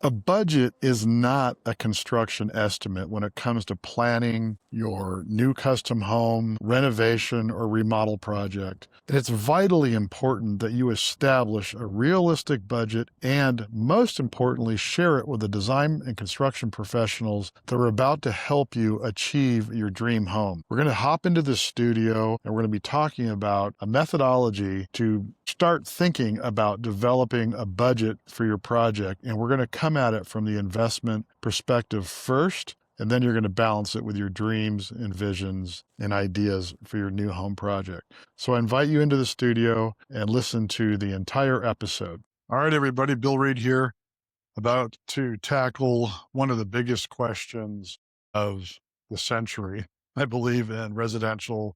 A budget is not a construction estimate when it comes to planning your new custom home, renovation, or remodel project. And it's vitally important that you establish a realistic budget and, most importantly, share it with the design and construction professionals that are about to help you achieve your dream home. We're going to hop into the studio and we're going to be talking about a methodology to start thinking about developing a budget for your project. And we're going to come at it from the investment perspective first, and then you're going to balance it with your dreams and visions and ideas for your new home project. So I invite you into the studio and listen to the entire episode. All right, everybody, Bill Reed here, about to tackle one of the biggest questions of the century, I believe, in residential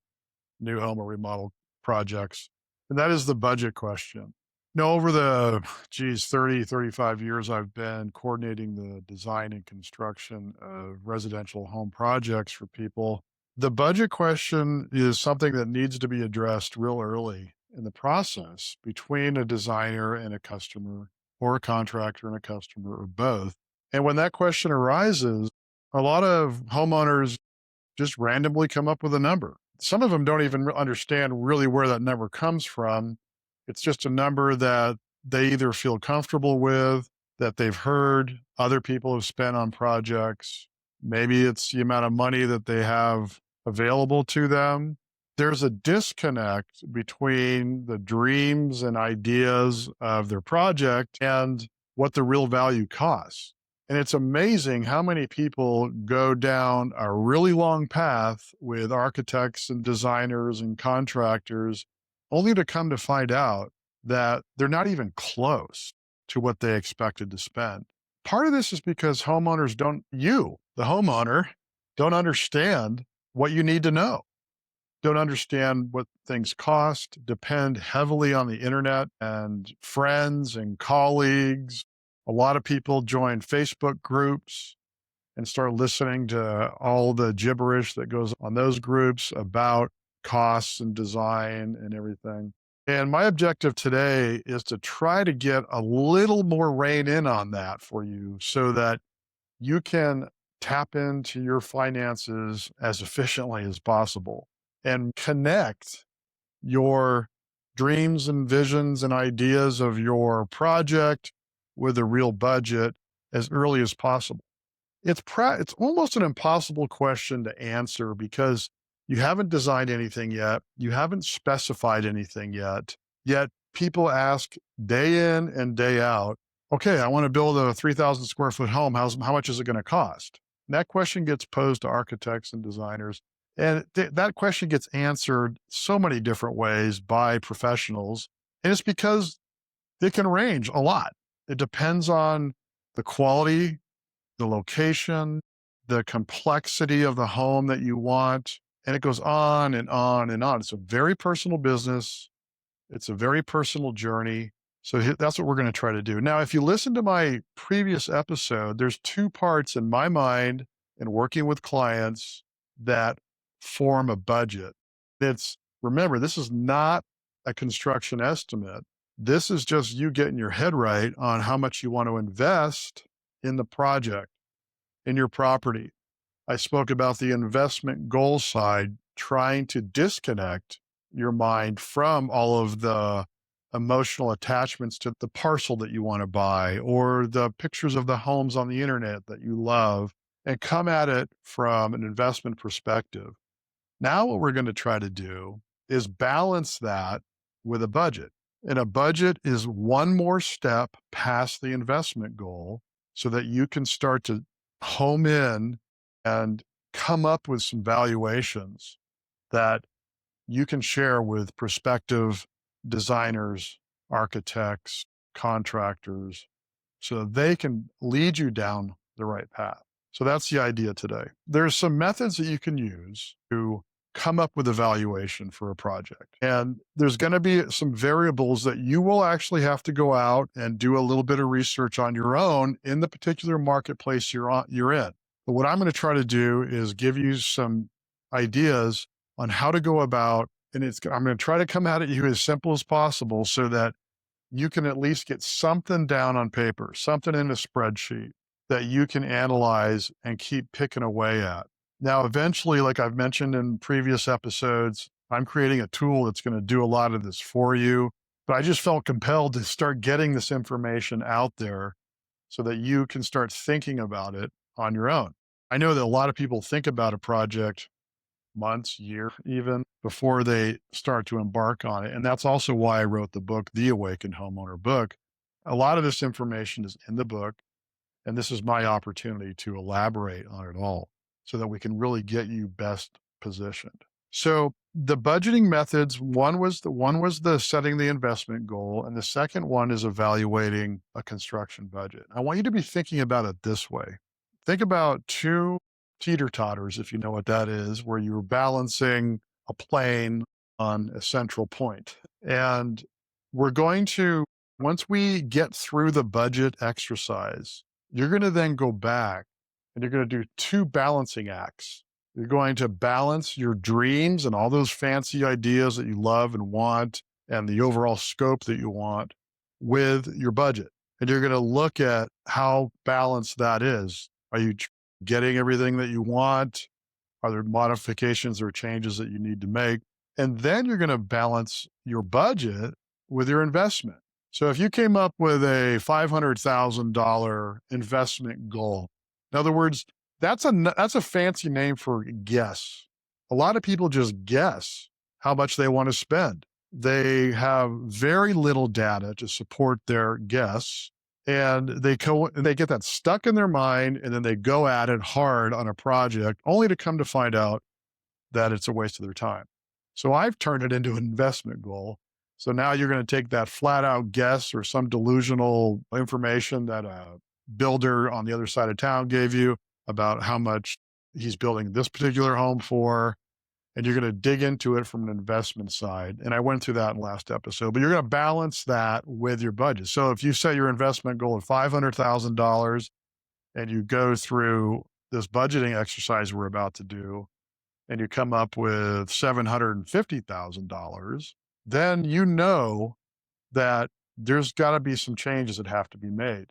new home or remodel projects. And that is the budget question. Now, over the, 30, 35 years, I've been coordinating the design and construction of residential home projects for people. The budget question is something that needs to be addressed real early in the process between a designer and a customer, or a contractor and a customer, or both. And when that question arises, a lot of homeowners just randomly come up with a number. Some of them don't even understand really where that number comes from. It's just a number that they either feel comfortable with, that they've heard other people have spent on projects. Maybe it's the amount of money that they have available to them. There's a disconnect between the dreams and ideas of their project and what the real value costs. And it's amazing how many people go down a really long path with architects and designers and contractors, only to come to find out that they're not even close to what they expected to spend. Part of this is because homeowners the homeowner, don't understand what you need to know, don't understand what things cost, depend heavily on the internet and friends and colleagues. A lot of people join Facebook groups and start listening to all the gibberish that goes on those groups about costs and design and everything. And my objective today is to try to get a little more rein in on that for you so that you can tap into your finances as efficiently as possible and connect your dreams and visions and ideas of your project with a real budget as early as possible. It's almost an impossible question to answer because you haven't designed anything yet. You haven't specified anything yet people ask day in and day out, okay, I want to build a 3,000 square foot home. How much is it going to cost? And that question gets posed to architects and designers. And that question gets answered so many different ways by professionals. And it's because it can range a lot. It depends on the quality, the location, the complexity of the home that you want. And it goes on and on and on. It's a very personal business. It's a very personal journey. So that's what we're going to try to do. Now, if you listen to my previous episode, there's two parts in my mind in working with clients that form a budget. Remember, this is not a construction estimate. This is just you getting your head right on how much you want to invest in the project, in your property. I spoke about the investment goal side, trying to disconnect your mind from all of the emotional attachments to the parcel that you want to buy or the pictures of the homes on the internet that you love, and come at it from an investment perspective. Now, what we're going to try to do is balance that with a budget. And a budget is one more step past the investment goal so that you can start to home in and come up with some valuations that you can share with prospective designers, architects, contractors, so they can lead you down the right path. So that's the idea today. There's some methods that you can use to come up with a valuation for a project. And there's going to be some variables that you will actually have to go out and do a little bit of research on your own in the particular marketplace you're in. But what I'm going to try to do is give you some ideas on how to go about, and I'm going to try to come at it you as simple as possible so that you can at least get something down on paper, something in a spreadsheet that you can analyze and keep picking away at. Now, eventually, like I've mentioned in previous episodes, I'm creating a tool that's going to do a lot of this for you. But I just felt compelled to start getting this information out there so that you can start thinking about it on your own. I know that a lot of people think about a project months, year even before they start to embark on it. And that's also why I wrote the book, The Awakened Homeowner book. A lot of this information is in the book, and this is my opportunity to elaborate on it all so that we can really get you best positioned. So the budgeting methods, one was the setting the investment goal, and the second one is evaluating a construction budget. I want you to be thinking about it this way. Think about two teeter-totters, if you know what that is, where you're balancing a plane on a central point. And we're going to, once we get through the budget exercise, you're going to then go back and you're going to do two balancing acts. You're going to balance your dreams and all those fancy ideas that you love and want and the overall scope that you want with your budget. And you're going to look at how balanced that is. Are you getting everything that you want? Are there modifications or changes that you need to make? And then you're going to balance your budget with your investment. So if you came up with a $500,000 investment goal, in other words, that's a fancy name for guess. A lot of people just guess how much they want to spend. They have very little data to support their guess, and they get that stuck in their mind, and then they go at it hard on a project only to come to find out that it's a waste of their time. So I've turned it into an investment goal. So now you're going to take that flat out guess or some delusional information that a builder on the other side of town gave you about how much he's building this particular home for, and you're going to dig into it from an investment side. And I went through that in the last episode, but you're going to balance that with your budget. So if you set your investment goal at $500,000 and you go through this budgeting exercise we're about to do, and you come up with $750,000, then you know that there's got to be some changes that have to be made.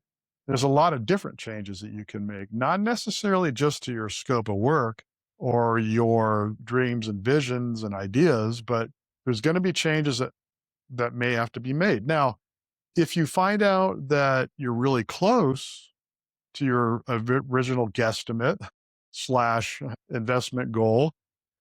There's a lot of different changes that you can make, not necessarily just to your scope of work or your dreams and visions and ideas, but there's going to be changes that may have to be made. Now, if you find out that you're really close to your original guesstimate slash investment goal,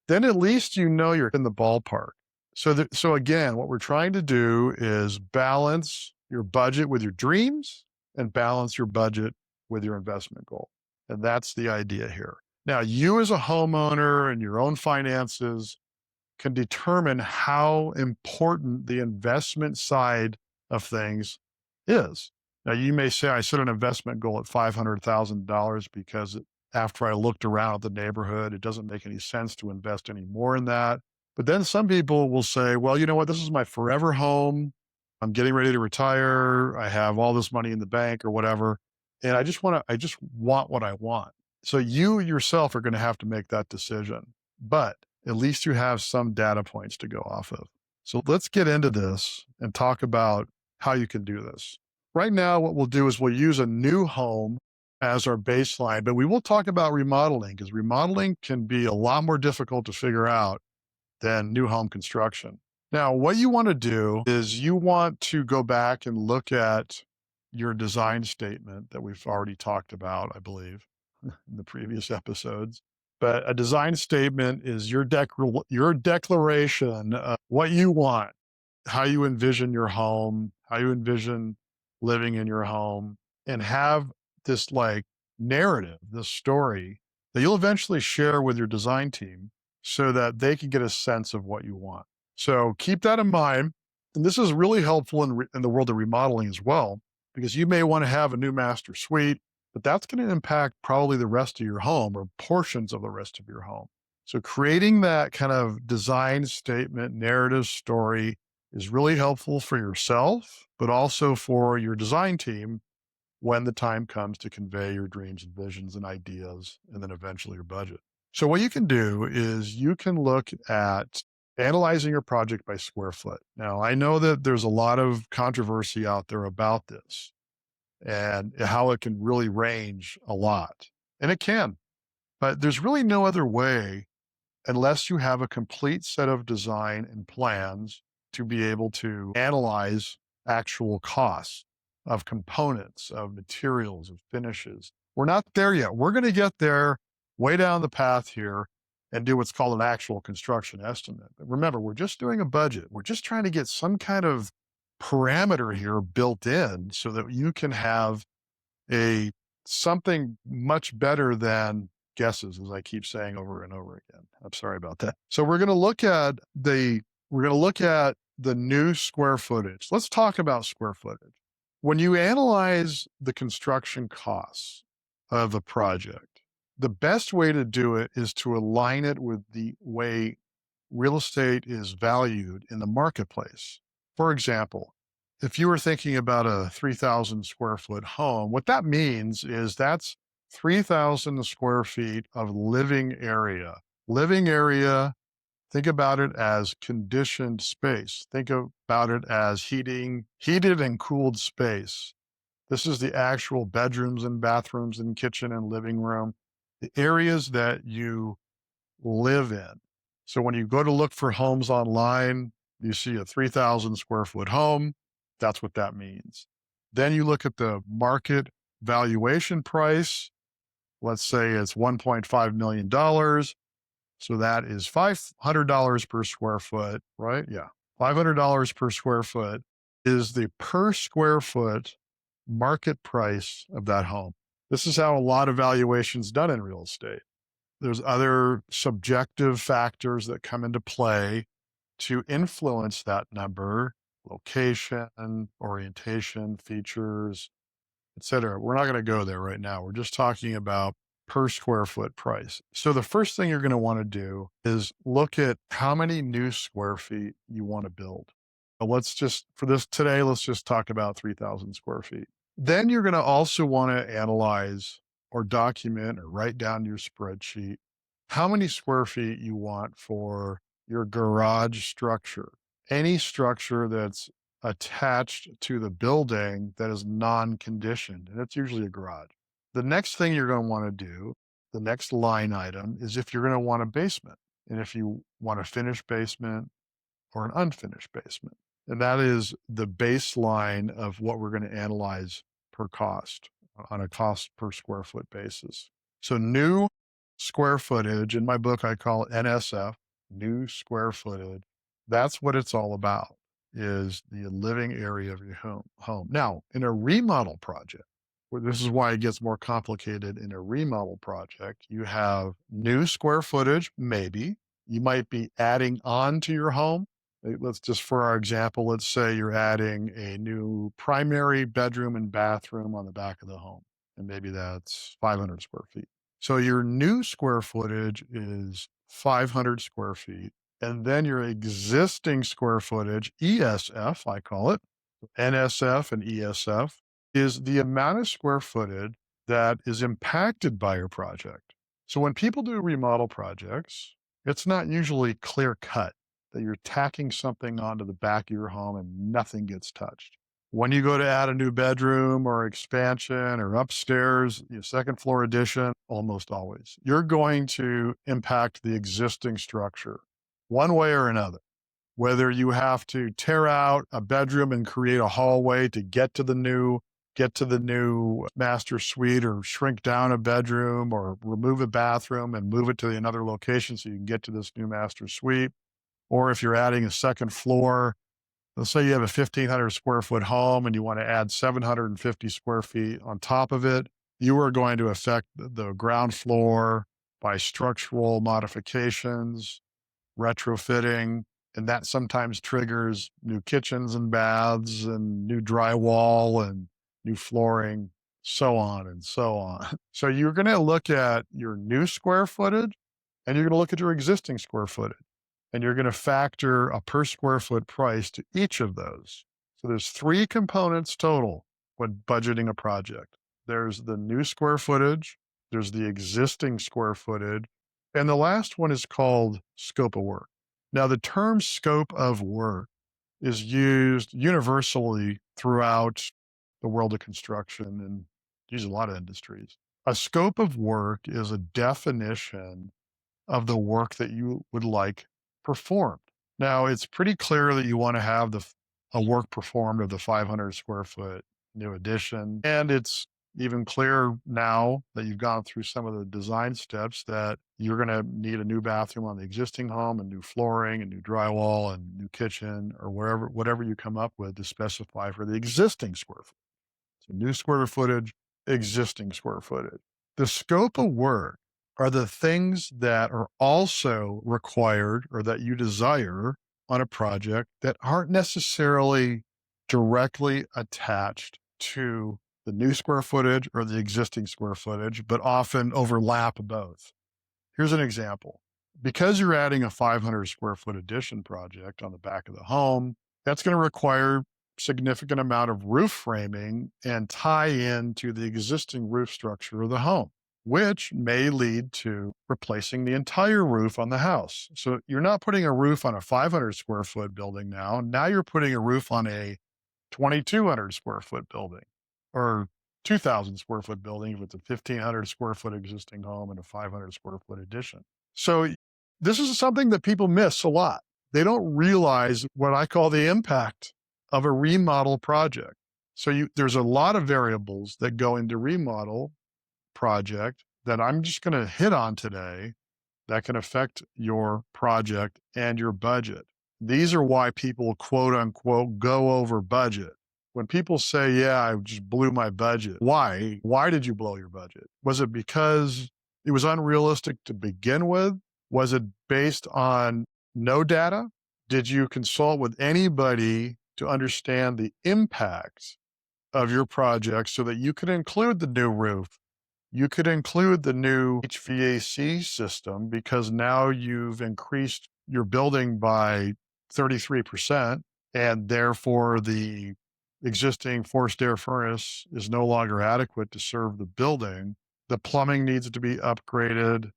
then at least you know you're in the ballpark. So again, what we're trying to do is balance your budget with your dreams and balance your budget with your investment goal. And that's the idea here. Now, you as a homeowner and your own finances can determine how important the investment side of things is. Now, you may say, I set an investment goal at $500,000 because after I looked around at the neighborhood, it doesn't make any sense to invest any more in that. But then some people will say, well, you know what? This is my forever home. I'm getting ready to retire. I have all this money in the bank or whatever. And I just want what I want. So you yourself are going to have to make that decision, but at least you have some data points to go off of. So let's get into this and talk about how you can do this. Right now, what we'll do is we'll use a new home as our baseline, but we will talk about remodeling because remodeling can be a lot more difficult to figure out than new home construction. Now, what you want to do is you want to go back and look at your design statement that we've already talked about, I believe, in the previous episodes. But a design statement is your declaration of what you want, how you envision your home, how you envision living in your home, and have this like narrative, this story that you'll eventually share with your design team so that they can get a sense of what you want. So keep that in mind. And this is really helpful in the world of remodeling as well, because you may want to have a new master suite, but that's going to impact probably the rest of your home or portions of the rest of your home. So creating that kind of design statement, narrative story is really helpful for yourself, but also for your design team when the time comes to convey your dreams and visions and ideas, and then eventually your budget. So what you can do is you can look at Analyzing your project by square foot. Now, I know that there's a lot of controversy out there about this and how it can really range a lot. And it can, but there's really no other way unless you have a complete set of design and plans to be able to analyze actual costs of components, of materials, of finishes. We're not there yet. We're going to get there way down the path here and do what's called an actual construction estimate. But remember, we're just doing a budget. We're just trying to get some kind of parameter here built in so that you can have a something much better than guesses, as I keep saying over and over again. I'm sorry about that. So we're going to look at the new square footage. Let's talk about square footage. When you analyze the construction costs of a project, the best way to do it is to align it with the way real estate is valued in the marketplace. For example, if you were thinking about a 3,000 square foot home, what that means is that's 3,000 square feet of living area. Living area, think about it as conditioned space. Think about it as heated and cooled space. This is the actual bedrooms and bathrooms and kitchen and living room, the areas that you live in. So when you go to look for homes online, you see a 3,000 square foot home. That's what that means. Then you look at the market valuation price. Let's say it's $1.5 million. So that is $500 per square foot, right? Yeah. $500 per square foot is the per square foot market price of that home. This is how a lot of valuations done in real estate. There's other subjective factors that come into play to influence that number: location, orientation, features, etc. We're not going to go there right now. We're just talking about per square foot price. So the first thing you're going to want to do is look at how many new square feet you want to build. Let's just, for this today, let's just talk about 3,000 square feet. Then you're going to also want to analyze or document or write down your spreadsheet how many square feet you want for your garage structure. Any structure that's attached to the building that is non-conditioned, and it's usually a garage. The next thing you're going to want to do, the next line item, is if you're going to want a basement, and if you want a finished basement or an unfinished basement. And that is the baseline of what we're going to analyze per cost on a cost per square foot basis. So new square footage, in my book, I call it NSF, new square footage. That's what it's all about, is the living area of your home. Now, in a remodel project, this is why it gets more complicated. In a remodel project, you have new square footage, maybe. You might be adding on to your home. Let's just, for our example, let's say you're adding a new primary bedroom and bathroom on the back of the home, and maybe that's 500 square feet. So your new square footage is 500 square feet. And then your existing square footage, ESF, I call it, NSF and ESF, is the amount of square footage that is impacted by your project. So when people do remodel projects, it's not usually clear cut that you're tacking something onto the back of your home and nothing gets touched. When you go to add a new bedroom or expansion or upstairs, your second floor addition, almost always, you're going to impact the existing structure one way or another. Whether you have to tear out a bedroom and create a hallway to get to the new master suite, or shrink down a bedroom, or remove a bathroom and move it to another location so you can get to this new master suite. Or if you're adding a second floor, let's say you have a 1,500 square foot home and you want to add 750 square feet on top of it, you are going to affect the ground floor by structural modifications, retrofitting, and that sometimes triggers new kitchens and baths and new drywall and new flooring, so on and so on. So you're going to look at your new square footage and you're going to look at your existing square footage, and you're going to factor a per square foot price to each of those. So there's 3 components total when budgeting a project. There's the new square footage, there's the existing square footage, and the last one is called scope of work. Now, the term scope of work is used universally throughout the world of construction and use a lot of industries. A scope of work is a definition of the work that you would like performed. Now, it's pretty clear that you want to have a work performed of the 500 square foot new addition. And it's even clearer now that you've gone through some of the design steps that you're going to need a new bathroom on the existing home and new flooring and new drywall and new kitchen or whatever you come up with to specify for the existing square foot. So new square footage, existing square footage. The scope of work are the things that are also required or that you desire on a project that aren't necessarily directly attached to the new square footage or the existing square footage, but often overlap both. Here's an example. Because you're adding a 500 square foot addition project on the back of the home, that's going to require significant amount of roof framing and tie in to the existing roof structure of the home, which may lead to replacing the entire roof on the house. So you're not putting a roof on a 500 square foot building now. Now you're putting a roof on a 2,200 square foot building or 2,000 square foot building if it's a 1,500 square foot existing home and a 500 square foot addition. So this is something that people miss a lot. They don't realize what I call the impact of a remodel project. So there's a lot of variables that go into remodel project that I'm just going to hit on today that can affect your project and your budget. These are why people quote unquote go over budget. When people say, yeah, I just blew my budget. Why? Why did you blow your budget? Was it because it was unrealistic to begin with? Was it based on no data? Did you consult with anybody to understand the impact of your project so that you could include the new roof? You could include the new HVAC system because now you've increased your building by 33%, and therefore the existing forced air furnace is no longer adequate to serve the building. The plumbing needs to be upgraded.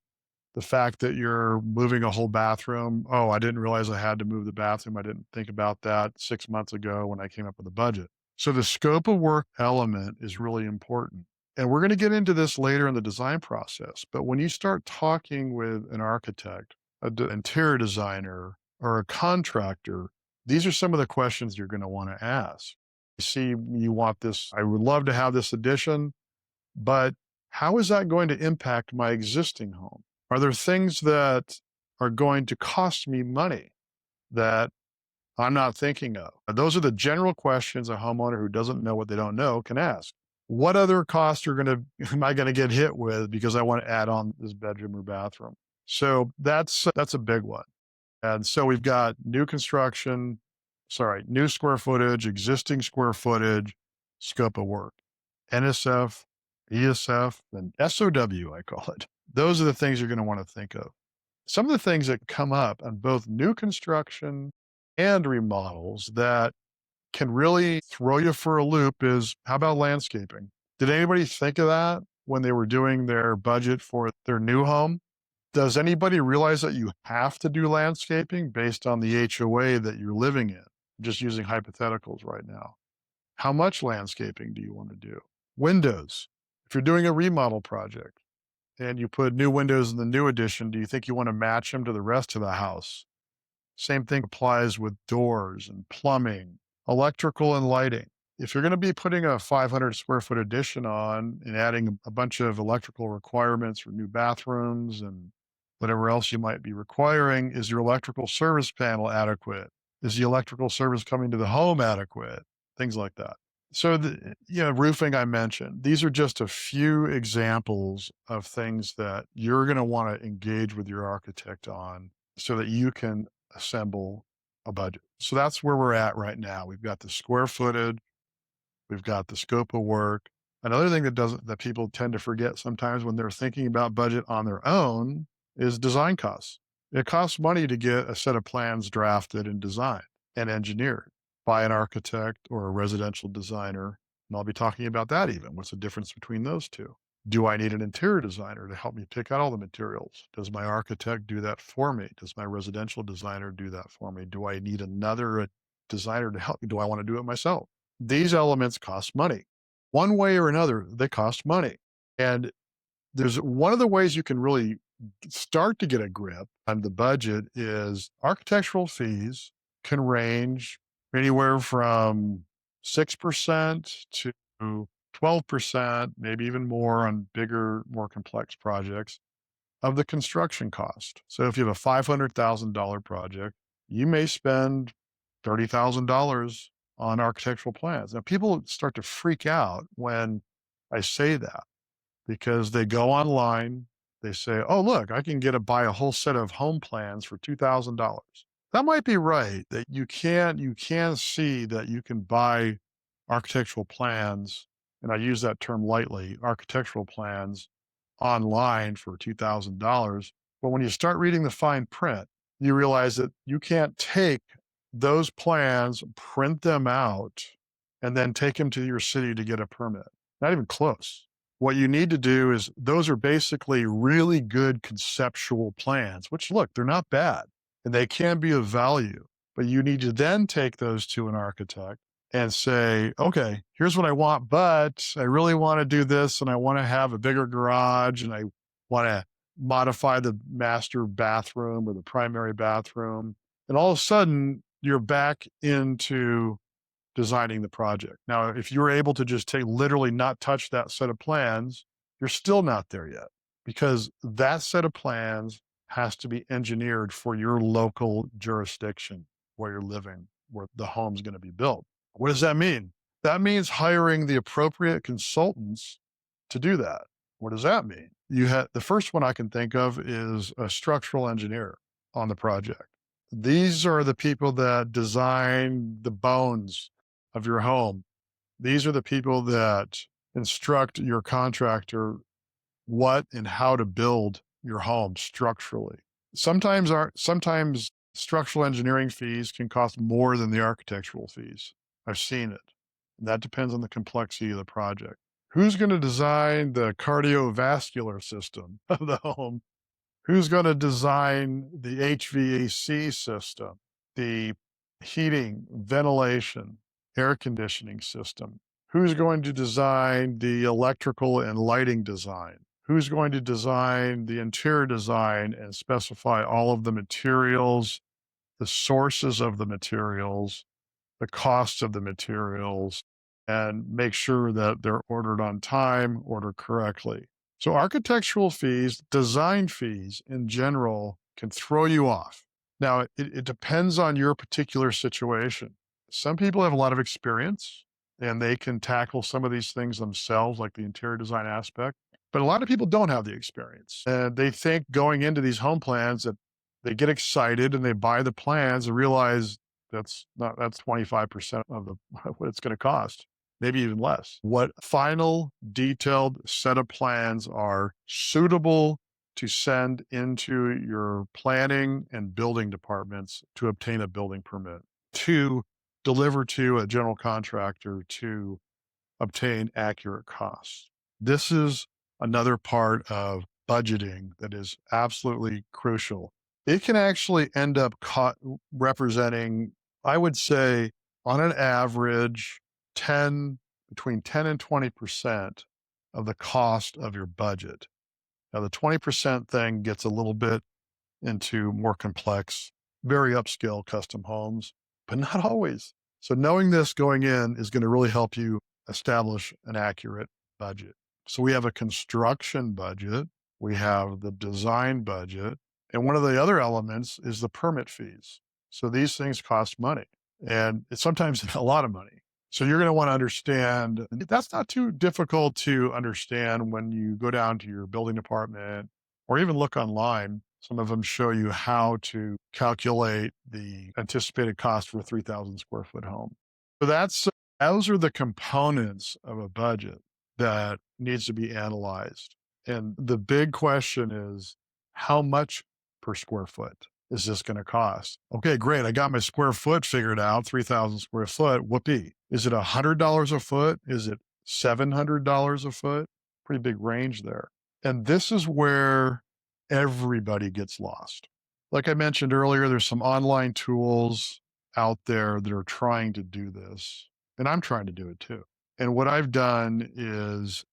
The fact that you're moving a whole bathroom. Oh, I didn't realize I had to move the bathroom. I didn't think about that 6 months ago when I came up with a budget. So the scope of work element is really important. And we're going to get into this later in the design process. But when you start talking with an architect, an interior designer, or a contractor, these are some of the questions you're going to want to ask. You see, you want this, I would love to have this addition, but how is that going to impact my existing home? Are there things that are going to cost me money that I'm not thinking of? Those are the general questions a homeowner who doesn't know what they don't know can ask. What other costs am I going to get hit with because I want to add on this bedroom or bathroom? So that's a big one. And so we've got new square footage, existing square footage, scope of work, NSF, ESF, and SOW, I call it. Those are the things you're going to want to think of. Some of the things that come up on both new construction and remodels that can really throw you for a loop is, how about landscaping? Did anybody think of that when they were doing their budget for their new home? Does anybody realize that you have to do landscaping based on the HOA that you're living in? I'm just using hypotheticals right now. How much landscaping do you want to do? Windows. If you're doing a remodel project and you put new windows in the new addition, do you think you want to match them to the rest of the house? Same thing applies with doors and plumbing, electrical and lighting. If you're going to be putting a 500 square foot addition on and adding a bunch of electrical requirements for new bathrooms and whatever else you might be requiring, is your electrical service panel adequate? Is the electrical service coming to the home adequate? Things like that. So, roofing I mentioned, these are just a few examples of things that you're going to want to engage with your architect on so that you can assemble a budget. So that's where we're at right now. We've got the square footage, we've got the scope of work. Another thing that people tend to forget sometimes when they're thinking about budget on their own is design costs. It costs money to get a set of plans drafted and designed and engineered by an architect or a residential designer. And I'll be talking about that even. What's the difference between those two? Do I need an interior designer to help me pick out all the materials? Does my architect do that for me? Does my residential designer do that for me? Do I need another designer to help me? Do I want to do it myself? These elements cost money. One way or another, they cost money. And there's one of the ways you can really start to get a grip on the budget is architectural fees can range anywhere from 6% to 12%, maybe even more on bigger, more complex projects of the construction cost. So if you have a $500,000 project, you may spend $30,000 on architectural plans. Now, people start to freak out when I say that because they go online, they say, "Oh, look, I can buy a whole set of home plans for $2,000." That might be right, that you can see that you can buy architectural plans, and I use that term lightly, architectural plans online for $2,000. But when you start reading the fine print, you realize that you can't take those plans, print them out, and then take them to your city to get a permit. Not even close. What you need to do is those are basically really good conceptual plans, which look, they're not bad and they can be of value. But you need to then take those to an architect and say, okay, here's what I want, but I really want to do this and I want to have a bigger garage and I want to modify the master bathroom or the primary bathroom. And all of a sudden, you're back into designing the project. Now, if you're able to just literally not touch that set of plans, you're still not there yet because that set of plans has to be engineered for your local jurisdiction where you're living, where the home's going to be built. What does that mean? That means hiring the appropriate consultants to do that. What does that mean? The first one I can think of is a structural engineer on the project. These are the people that design the bones of your home. These are the people that instruct your contractor what and how to build your home structurally. Sometimes structural engineering fees can cost more than the architectural fees. I've seen it. And that depends on the complexity of the project. Who's going to design the cardiovascular system of the home? Who's going to design the HVAC system, the heating, ventilation, air conditioning system? Who's going to design the electrical and lighting design? Who's going to design the interior design and specify all of the materials, the sources of the materials, the cost of the materials, and make sure that they're ordered on time, ordered correctly? So architectural fees, design fees in general can throw you off. Now, it depends on your particular situation. Some people have a lot of experience and they can tackle some of these things themselves, like the interior design aspect. But a lot of people don't have the experience. And they think going into these home plans that they get excited and they buy the plans and realize that's 25% of what it's going to cost, maybe even less. What final detailed set of plans are suitable to send into your planning and building departments to obtain a building permit, to deliver to a general contractor to obtain accurate costs. This is another part of budgeting that is absolutely crucial. It can actually end up representing, I would say, on an average, between 10 and 20% of the cost of your budget. Now, the 20% thing gets a little bit into more complex, very upscale custom homes, but not always. So knowing this going in is going to really help you establish an accurate budget. So we have a construction budget, we have the design budget, and one of the other elements is the permit fees. So these things cost money, and it's sometimes a lot of money. So you're going to want to understand, that's not too difficult to understand when you go down to your building department or even look online. Some of them show you how to calculate the anticipated cost for a 3,000 square foot home. So those are the components of a budget that needs to be analyzed. And the big question is, how much per square foot is this going to cost? Okay, great. I got my square foot figured out, 3,000 square foot. Whoopee. Is it $100 a foot? Is it $700 a foot? Pretty big range there. And this is where everybody gets lost. Like I mentioned earlier, there's some online tools out there that are trying to do this, and I'm trying to do it too. And what I've done is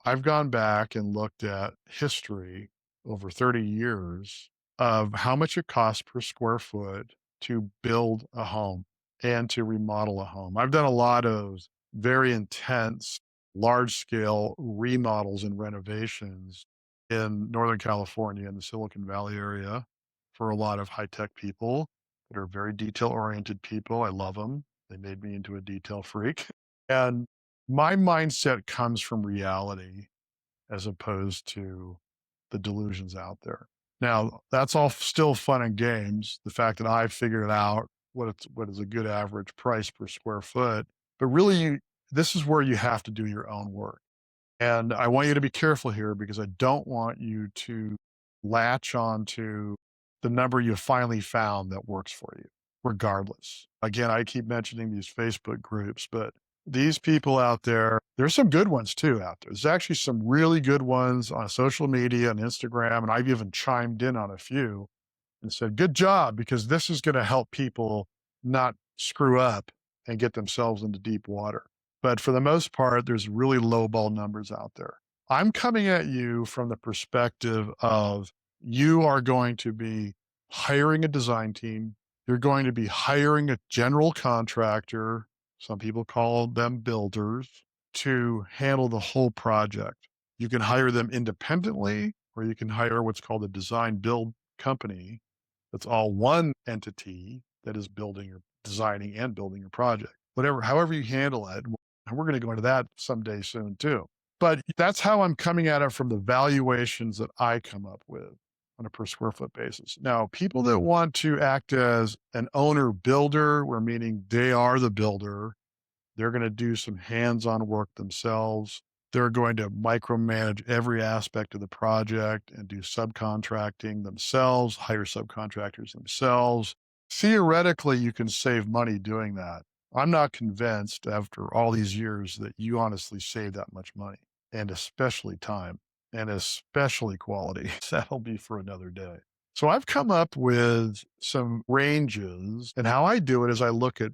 I've gone back and looked at history over 30 years of how much it costs per square foot to build a home and to remodel a home. I've done a lot of very intense, large scale remodels and renovations in Northern California in the Silicon Valley area for a lot of high tech people that are very detail oriented people. I love them. They made me into a detail freak. And my mindset comes from reality as opposed to the delusions out there. Now, that's all still fun and games, the fact that I figured out what is a good average price per square foot, but really this is where you have to do your own work. And I want you to be careful here because I don't want you to latch on to the number you finally found that works for you, regardless. Again, I keep mentioning these Facebook groups, but these people out there, there's some good ones too out there. There's actually some really good ones on social media and Instagram, and I've even chimed in on a few and said, good job, because this is going to help people not screw up and get themselves into deep water. But for the most part, there's really low ball numbers out there. I'm coming at you from the perspective of you are going to be hiring a design team. You're going to be hiring a general contractor. Some people call them builders to handle the whole project. You can hire them independently, or you can hire what's called a design build company. That's all one entity that is building or designing and building your project. Whatever, however you handle it. And we're going to go into that someday soon too. But that's how I'm coming at it from the valuations that I come up with on a per square foot basis. Now, people that want to act as an owner builder, where meaning they are the builder, they're going to do some hands-on work themselves. They're going to micromanage every aspect of the project and do subcontracting themselves, hire subcontractors themselves. Theoretically, you can save money doing that. I'm not convinced after all these years that you honestly save that much money, and especially time, and especially quality. That'll be for another day. So I've come up with some ranges, and how I do it is I look at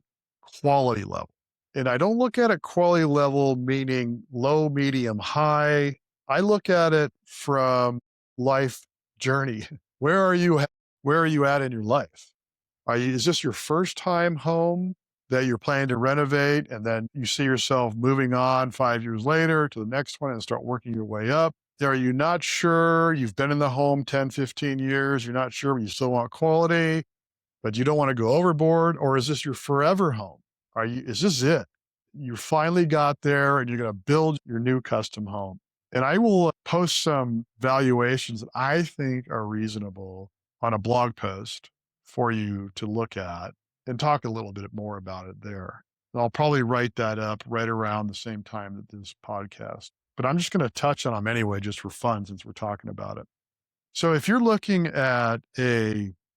quality level. And I don't look at it quality level, meaning low, medium, high. I look at it from life journey. Where are you? Where are you at in your life? Is this your first time home that you're planning to renovate, and then you see yourself moving on 5 years later to the next one and start working your way up? Are you not sure? You've been in the home 10, 15 years. You're not sure, but you still want quality, but you don't want to go overboard? Or is this your forever home? Is this it? You finally got there and you're going to build your new custom home. And I will post some valuations that I think are reasonable on a blog post for you to look at and talk a little bit more about it there. And I'll probably write that up right around the same time that this podcast, but I'm just going to touch on them anyway, just for fun, since we're talking about it. So if you're looking at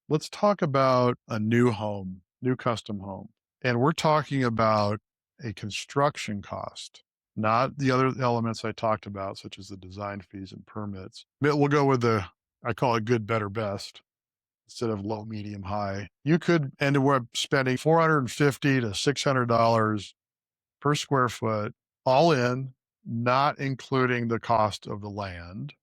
let's talk about a new home, new custom home. And we're talking about a construction cost, not the other elements I talked about, such as the design fees and permits. But we'll go with I call it good, better, best instead of low, medium, high. You could end up spending $450 to $600 per square foot, all in, not including the cost of the land,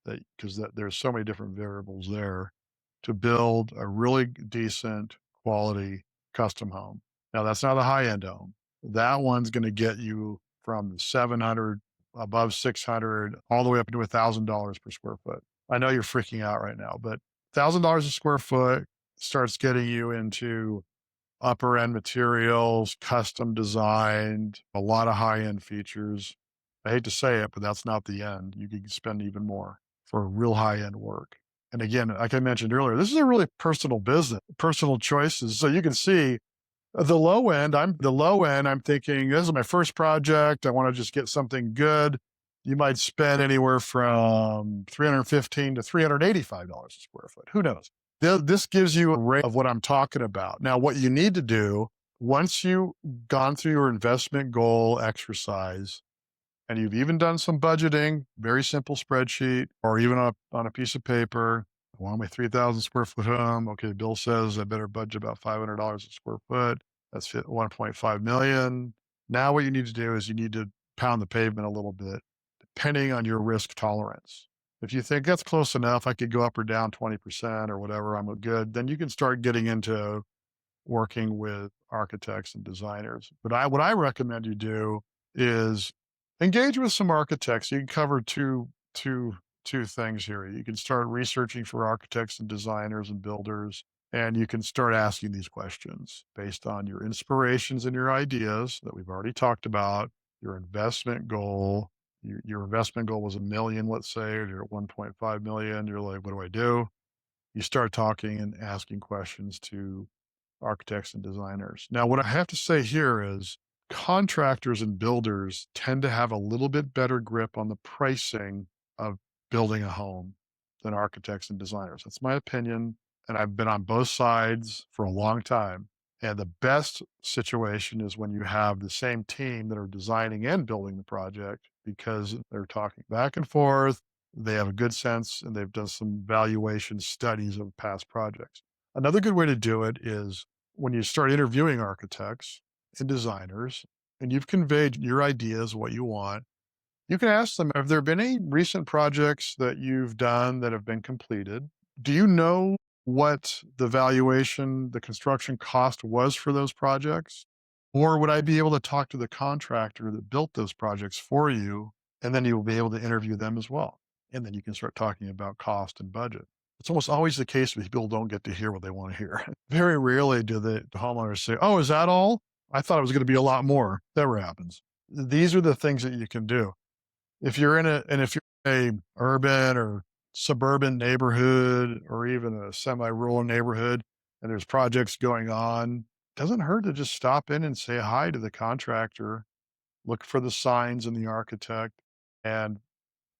because there's so many different variables there, to build a really decent quality custom home. Now, that's not a high end home. That one's going to get you from 700, above 600, all the way up to $1,000 per square foot. I know you're freaking out right now, but $1,000 a square foot starts getting you into upper end materials, custom designed, a lot of high end features. I hate to say it, but that's not the end. You can spend even more for real high end work. And again, like I mentioned earlier, this is a really personal business, personal choices. So you can see the low end, I'm thinking, this is my first project. I want to just get something good. You might spend anywhere from $315 to $385 a square foot. Who knows? This gives you a rate of what I'm talking about. Now, what you need to do once you've gone through your investment goal exercise, and you've even done some budgeting, very simple spreadsheet, or even on a piece of paper. I want my 3,000 square foot home. Okay, Bill says I better budget about $500 a square foot. That's 1.5 million. Now what you need to do is you need to pound the pavement a little bit, depending on your risk tolerance. If you think that's close enough, I could go up or down 20% or whatever, I'm good, then you can start getting into working with architects and designers. But what I recommend you do is engage with some architects. You can cover two things here. You can start researching for architects and designers and builders, and you can start asking these questions based on your inspirations and your ideas that we've already talked about, your investment goal. Your investment goal was a million, let's say, or you're at 1.5 million. You're like, what do I do? You start talking and asking questions to architects and designers. Now, what I have to say here is contractors and builders tend to have a little bit better grip on the pricing of building a home than architects and designers. That's my opinion. And I've been on both sides for a long time. And the best situation is when you have the same team that are designing and building the project because they're talking back and forth. They have a good sense and they've done some valuation studies of past projects. Another good way to do it is when you start interviewing architects and designers and you've conveyed your ideas, what you want, you can ask them, have there been any recent projects that you've done that have been completed? Do you know what the valuation, the construction cost was for those projects? Or would I be able to talk to the contractor that built those projects for you? And then you'll be able to interview them as well. And then you can start talking about cost and budget. It's almost always the case with people don't get to hear what they want to hear. Very rarely do the homeowners say, oh, is that all? I thought it was going to be a lot more. Never happens. These are the things that you can do. If you're in if you're in a urban or suburban neighborhood or even a semi-rural neighborhood and there's projects going on, it doesn't hurt to just stop in and say hi to the contractor, look for the signs and the architect, and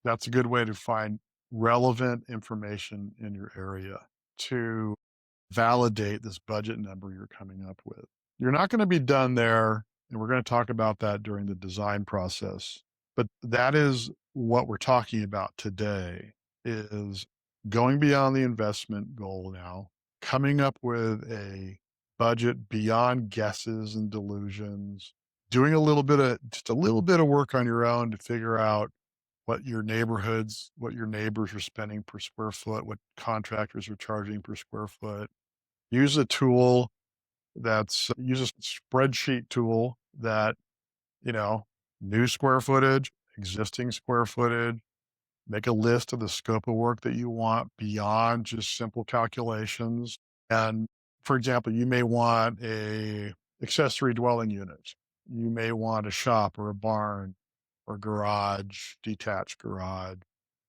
that's a good way to find relevant information in your area to validate this budget number you're coming up with. You're not going to be done there, and we're going to talk about that during the design process. But that is what we're talking about today is going beyond the investment goal now, coming up with a budget beyond guesses and delusions, doing just a little bit of work on your own to figure out what your neighbors are spending per square foot, what contractors are charging per square foot. Use a tool use a spreadsheet tool that, you know, new square footage, existing square footage, make a list of the scope of work that you want beyond just simple calculations. And for example, you may want a accessory dwelling unit. You may want a shop or a barn or garage, detached garage.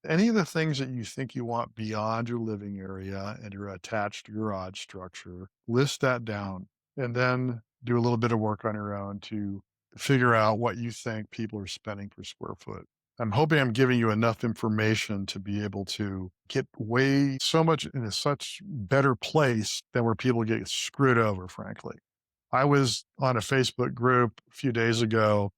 Any of the things that you think you want beyond your living area and your attached garage structure, list that down and then do a little bit of work on your own to figure out what you think people are spending per square foot. I'm hoping I'm giving you enough information to be able to get way so much in a such better place than where people get screwed over, frankly. I was on a Facebook group a few days ago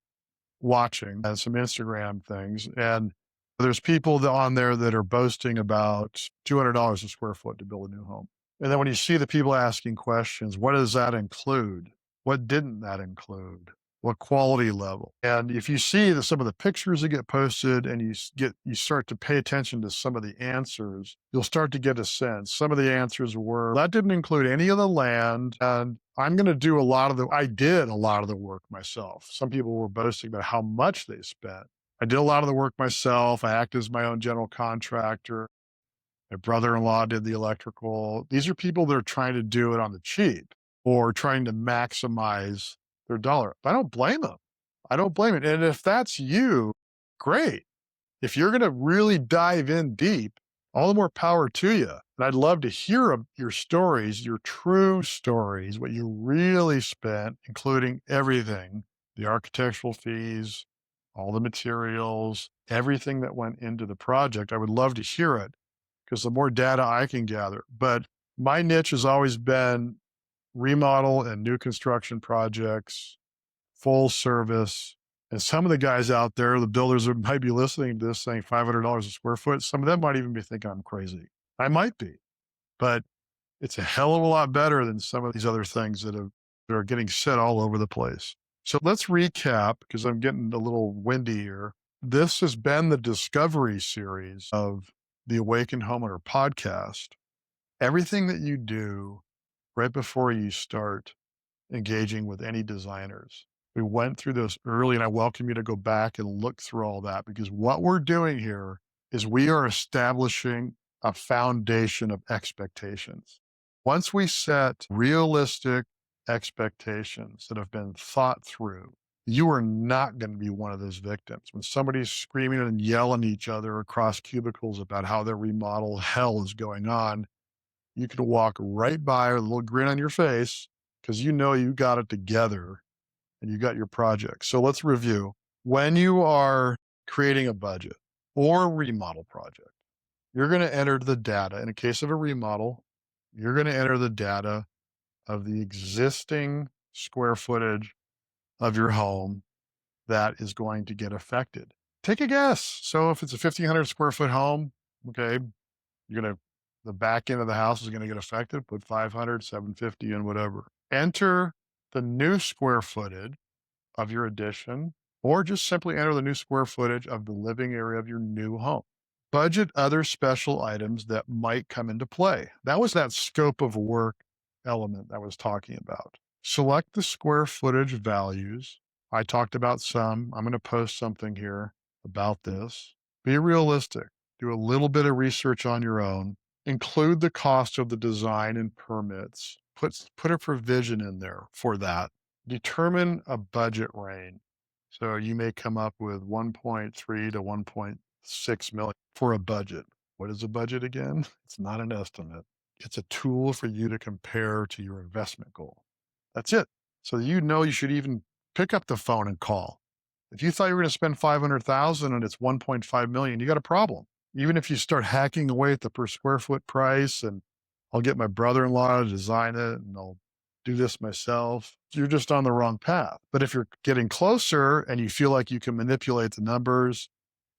watching some Instagram things, and there's people on there that are boasting about $200 a square foot to build a new home. And then when you see the people asking questions, what does that include? What didn't that include? What quality level? And if you see some of the pictures that get posted and you start to pay attention to some of the answers, you'll start to get a sense. Some of the answers were, that didn't include any of the land. And I did a lot of the work myself. Some people were boasting about how much they spent. I did a lot of the work myself. I acted as my own general contractor. My brother-in-law did the electrical. These are people that are trying to do it on the cheap or trying to maximize their dollar. I don't blame them. I don't blame it. And if that's you, great. If you're going to really dive in deep, all the more power to you. And I'd love to hear your stories, your true stories, what you really spent, including everything, the architectural fees, all the materials, everything that went into the project. I would love to hear it because the more data I can gather. But my niche has always been remodel and new construction projects, full service, And some of the guys out there, the builders that might be listening to this saying $500 a square foot, some of them might even be thinking I'm crazy. I might be, but it's a hell of a lot better than some of these other things that are getting said all over the place. So let's recap because I'm getting a little windy here. This has been the discovery series of the Awakened Homeowner podcast. Everything that you do right before you start engaging with any designers. We went through this early, and I welcome you to go back and look through all that because what we're doing here is we are establishing a foundation of expectations. Once we set realistic expectations that have been thought through, you are not going to be one of those victims. When somebody's screaming and yelling at each other across cubicles about how their remodel hell is going on, you can walk right by with a little grin on your face because you know you got it together and you got your project. So let's review. When you are creating a budget or a remodel project, you're going to enter the data. In a case of a remodel, you're going to enter the data of the existing square footage of your home that is going to get affected. Take a guess. So if it's a 1,500 square foot home, okay, the back end of the house is going to get affected, put 500, 750 and whatever. Enter the new square footage of your addition, or just simply enter the new square footage of the living area of your new home. Budget other special items that might come into play. That was that scope of work element I was talking about. Select the square footage values. I talked about some. I'm going to post something here about this. Be realistic. Do a little bit of research on your own. Include the cost of the design and permits. Put a provision in there for that. Determine a budget range. So you may come up with 1.3 to 1.6 million for a budget. What is a budget again? It's not an estimate. It's a tool for you to compare to your investment goal. That's it. So you know you should even pick up the phone and call. If you thought you were going to spend 500,000 and it's 1.5 million, you got a problem. Even if you start hacking away at the per square foot price and I'll get my brother-in-law to design it and I'll do this myself, you're just on the wrong path. But if you're getting closer and you feel like you can manipulate the numbers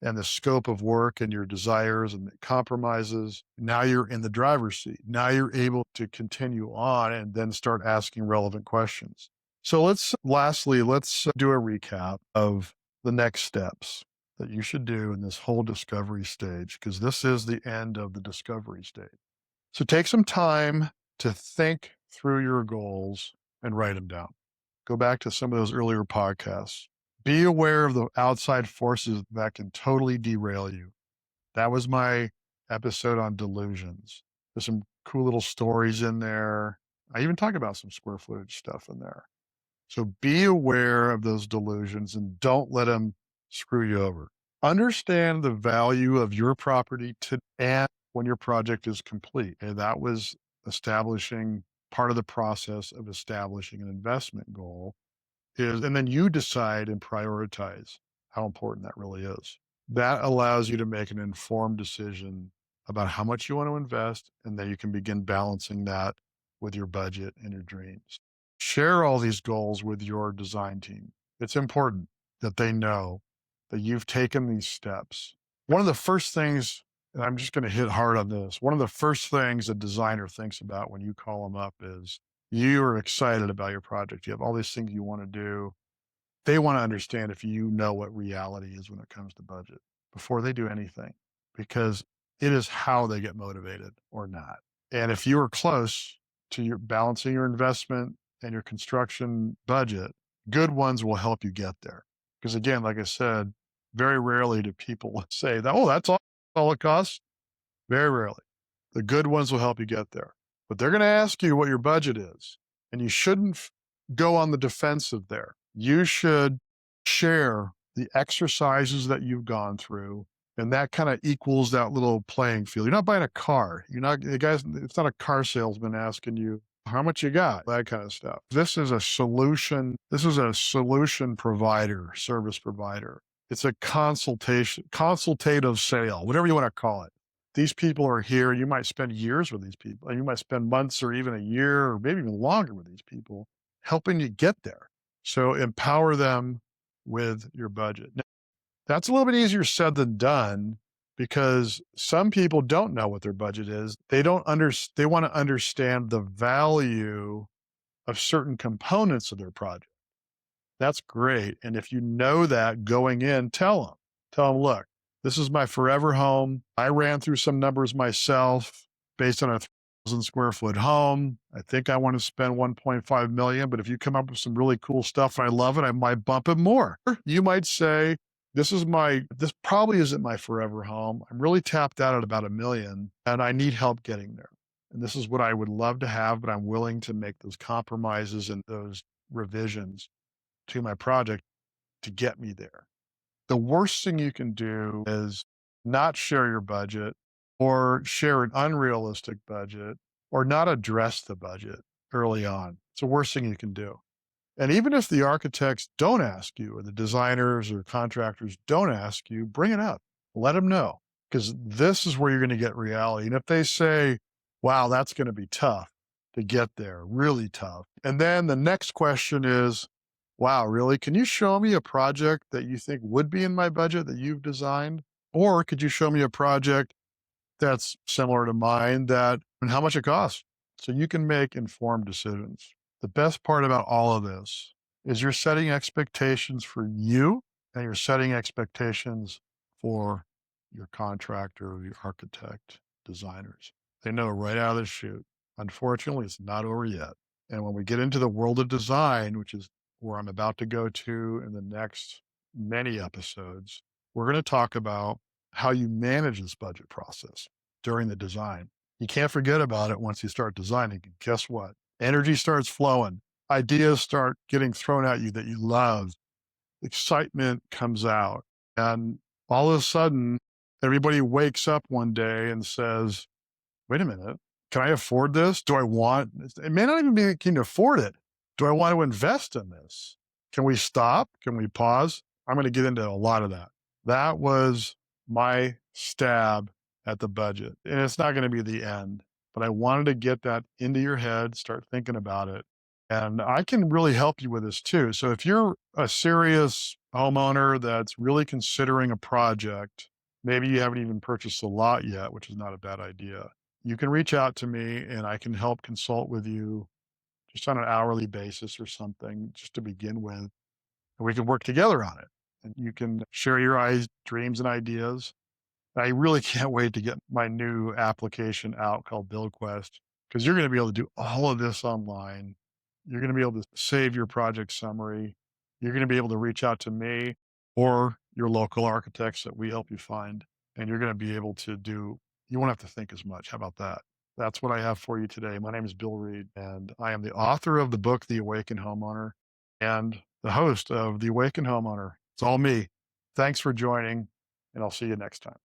and the scope of work and your desires and compromises, now you're in the driver's seat. Now you're able to continue on and then start asking relevant questions. So let's do a recap of the next steps that you should do in this whole discovery stage, because this is the end of the discovery stage. So take some time to think through your goals and write them down. Go back to some of those earlier podcasts. Be aware of the outside forces that can totally derail you. That was my episode on delusions. There's some cool little stories in there. I even talk about some square footage stuff in there. So be aware of those delusions and don't let them screw you over. Understand the value of your property to and when your project is complete. And that was establishing part of the process of establishing an investment goal is, and then you decide and prioritize how important that really is. That allows you to make an informed decision about how much you want to invest, and then you can begin balancing that with your budget and your dreams. Share all these goals with your design team. It's important that they know that you've taken these steps. One of the first things, and I'm just going to hit hard on this, one of the first things a designer thinks about when you call them up is you are excited about your project. You have all these things you want to do. They want to understand if you know what reality is when it comes to budget before they do anything, because it is how they get motivated or not. And if you are close to your balancing your investment and your construction budget, good ones will help you get there. Because again, like I said, very rarely do people say that, oh, that's all it costs. Very rarely. The good ones will help you get there. But they're going to ask you what your budget is. And you shouldn't go on the defensive there. You should share the exercises that you've gone through. And that kind of equals that little playing field. You're not buying a car. You're not, the guys, it's not a car salesman asking you how much you got, that kind of stuff. This is a solution. This is a solution provider, service provider. It's a consultative sale, whatever you want to call it. These people are here. You might spend years with these people, and you might spend months or even a year or maybe even longer with these people helping you get there. So empower them with your budget. Now, that's a little bit easier said than done because some people don't know what their budget is. They want to understand the value of certain components of their project. That's great. And if you know that going in, tell them, look, this is my forever home. I ran through some numbers myself based on a 1,000 square foot home. I think I want to spend 1.5 million, but if you come up with some really cool stuff and I love it, I might bump it more. You might say, this probably isn't my forever home. I'm really tapped out at about 1 million and I need help getting there. And this is what I would love to have, but I'm willing to make those compromises and those revisions to my project to get me there. The worst thing you can do is not share your budget or share an unrealistic budget or not address the budget early on. It's the worst thing you can do. And even if the architects don't ask you or the designers or contractors don't ask you, bring it up. Let them know because this is where you're going to get reality. And if they say, wow, that's going to be tough to get there, really tough. And then the next question is, wow, really? Can you show me a project that you think would be in my budget that you've designed? Or could you show me a project that's similar to mine and how much it costs? So you can make informed decisions. The best part about all of this is you're setting expectations for you and you're setting expectations for your contractor, your architect, designers. They know right out of the chute. Unfortunately, it's not over yet. And when we get into the world of design, which is where I'm about to go to in the next many episodes, we're going to talk about how you manage this budget process during the design. You can't forget about it once you start designing. And guess what? Energy starts flowing. Ideas start getting thrown at you that you love. Excitement comes out. And all of a sudden, everybody wakes up one day and says, wait a minute, can I afford this? It may not even be can you afford it. Do I want to invest in this? Can we stop? Can we pause? I'm going to get into a lot of that. That was my stab at the budget. And it's not going to be the end, but I wanted to get that into your head, start thinking about it. And I can really help you with this too. So if you're a serious homeowner that's really considering a project, maybe you haven't even purchased a lot yet, which is not a bad idea. You can reach out to me and I can help consult with you just on an hourly basis or something just to begin with. And we can work together on it. And you can share your dreams and ideas. I really can't wait to get my new application out called BuildQuest because you're going to be able to do all of this online. You're going to be able to save your project summary. You're going to be able to reach out to me or your local architects that we help you find. And you're going to be able to you won't have to think as much. How about that? That's what I have for you today. My name is Bill Reed, and I am the author of the book, The Awakened Homeowner, and the host of The Awakened Homeowner. It's all me. Thanks for joining, and I'll see you next time.